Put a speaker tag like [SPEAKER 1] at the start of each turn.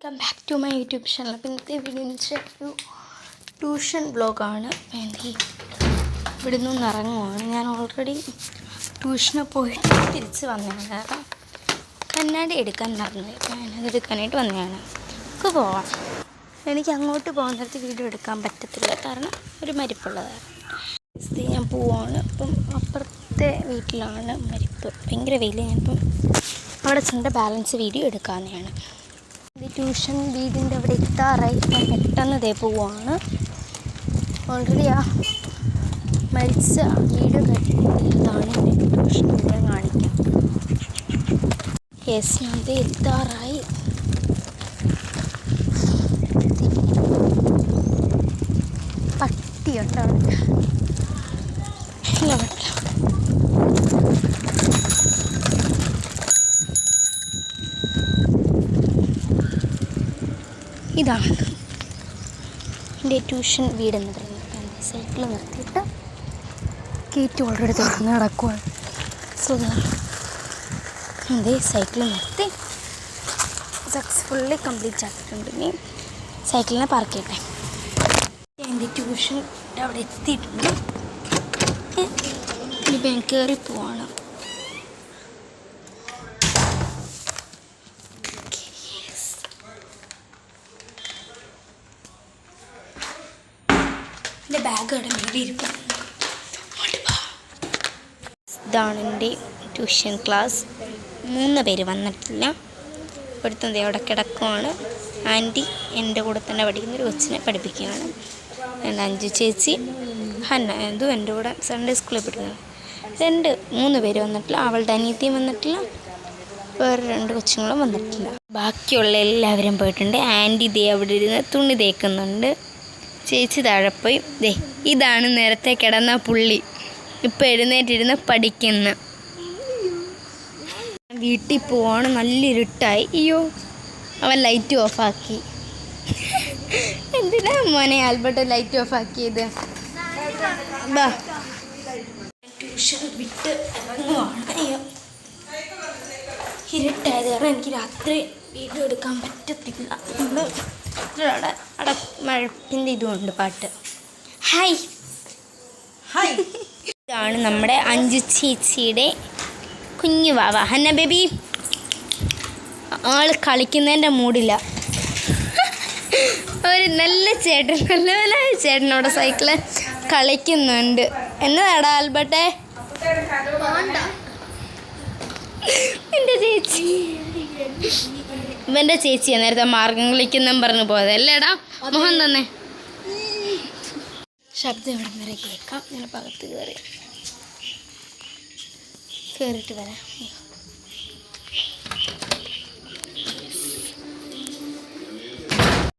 [SPEAKER 1] Welcome back to my YouTube channel. അപ്പോൾ ഇന്നത്തെ video എന്ന് വെച്ചാൽ ഒരു ട്യൂഷൻ ബ്ലോഗാണ്. ഇവിടെ നിന്ന് ഇറങ്ങുവാണ്. ഞാൻ ഓൾറെഡി ട്യൂഷന് പോയിട്ട് തിരിച്ച് വന്നതാണ്. കാരണം കണ്ണാടി എടുക്കാൻ നടന്നത്, ഞാനത് എടുക്കാനായിട്ട് വന്നതാണ്. നമുക്ക് പോവാം. എനിക്ക് അങ്ങോട്ട് പോകുന്നിടത്ത് വീഡിയോ എടുക്കാൻ പറ്റത്തില്ല, കാരണം ഒരു മരിപ്പുള്ളതാണ്. ഞാൻ പോവാണ്. അപ്പം അപ്പുറത്തെ വീട്ടിലാണ് മരിപ്പ്, ഭയങ്കര വെയിൽ. ഞാനിപ്പം അവിടെ ചെന്ന ബാലൻസ് വീഡിയോ എടുക്കാവുന്നതാണ്. ഇത് ട്യൂഷൻ വീടിൻ്റെ അവിടെ എത്താറായി. ഞാൻ പെട്ടെന്ന് ദേ പോവാണ്. ഓൾറെഡി ആ മരിച്ച വീട് കെട്ടിയതാണ് ട്യൂഷൻ വീട് കാണിക്കാം. യെസ്, ഞാൻ ദേ എത്താറായി. പട്ടിയുണ്ട് അവിടെ. ഇതാണ് എൻ്റെ ട്യൂഷൻ വീടെന്ന് പറയുന്നത്. സൈക്കിൾ നിർത്തിയിട്ട് ഗേറ്റ് ഓൾറെഡി തുറന്ന് കിടക്കുവാണ്. അതേ സൈക്കിൾ നിർത്തി സക്സസ്ഫുള്ളി കംപ്ലീറ്റ് ആക്കിയിട്ടുണ്ട്. ഇനി സൈക്കിളിനെ പാർക്ക് ചെയ്യട്ടെ. എൻ്റെ ട്യൂഷൻ അവിടെ എത്തിയിട്ടുണ്ട്. ഇനി ഞാൻ കയറി പോവാണ്. എൻ്റെ ബാഗ് അവിടെ മേടിയിരിക്കും. ഇതാണ് എൻ്റെ ട്യൂഷൻ ക്ലാസ്. 3 പേര് വന്നിട്ടില്ല. ഇവിടുത്തെ അവിടെ കിടക്കുവാണ്. ആൻറ്റി എൻ്റെ കൂടെ തന്നെ പഠിക്കുന്ന ഒരു കൊച്ചിനെ പഠിപ്പിക്കുകയാണ്. എൻ്റെ അഞ്ചു ചേച്ചി ഹന്ന, ഇതും എൻ്റെ കൂടെ സൺഡേ സ്കൂളിൽ പഠിക്കുന്നത്. 3 പേര് വന്നിട്ടില്ല. അവളുടെ അനിയത്തിയും വന്നിട്ടില്ല. വേറെ 2 കൊച്ചുങ്ങളും വന്നിട്ടില്ല. ബാക്കിയുള്ള എല്ലാവരും പോയിട്ടുണ്ട്. ആൻറ്റി ദേ അവിടെ ഇരുന്ന് തുണി തേക്കുന്നുണ്ട്. ചേച്ചി താഴെ പോയി. ദേ ഇതാണ് നേരത്തെ കിടന്ന പുള്ളി, ഇപ്പം എഴുന്നേറ്റിരുന്ന് പഠിക്കുന്ന. വീട്ടിൽ പോവാണ്. നല്ല ഇരുട്ടായി. അയ്യോ, അവൻ ലൈറ്റ് ഓഫാക്കി. എന്തിനാ മോനെ ആൽബർട്ട് ലൈറ്റ് ഓഫാക്കിയത്? ബാ, ട്യൂഷൻ വിട്ട് ഇറങ്ങുവാണ്. അയ്യോ, ഇരുട്ടായത് കാരണം എനിക്ക് രാത്രി വീഡിയോ എടുക്കാൻ പറ്റത്തില്ല. അവിടെ മഴപ്പിൻ്റെ ഇതുമുണ്ട്, പാട്ട്. Hi hi. ഇതാണ് നമ്മുടെ അഞ്ചു ചേച്ചിയുടെ കുഞ്ഞു വാവ ഹന്ന ബേബി. ആൾ കളിക്കുന്നതിൻ്റെ മൂഡില്ല. ഒരു നല്ല ചേട്ടൻ, നല്ലവനായ ചേട്ടനോട് സൈക്കിള് കളിക്കുന്നുണ്ട്. എന്നതാടാ ആൽബർട്ടെ? എൻ്റെ ചേച്ചി, ഇവൻ്റെ ചേച്ചിയാണ് നേരത്തെ മാർഗം കളിക്കുന്നെന്ന് പറഞ്ഞു പോയത് അല്ലേടാ? മോഹൻ തന്നെ. ശബ്ദം ഇവിടെ വരെ കേൾക്കാം. ഞാൻ അകത്ത് കയറിയിട്ട് വരാം.